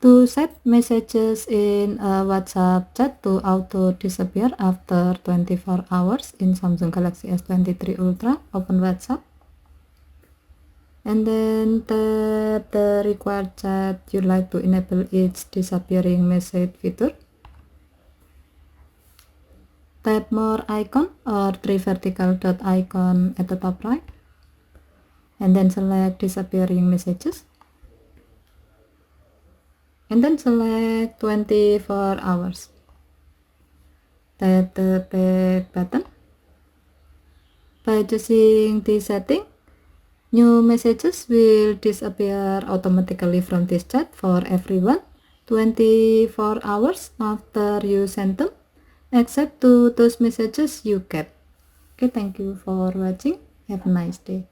To set messages in a WhatsApp chat to auto disappear after 24 hours in Samsung Galaxy S23 Ultra, open WhatsApp. And then tap the required chat you like to enable its disappearing message feature. Tap more icon or three vertical dot icon at the top right. And then select disappearing messages. And then select 24 hours. Tap the back button. By choosing this setting, new messages will disappear automatically from this chat for everyone 24 hours after you send them, except to those messages you kept. Okay, thank you for watching. Have a nice day.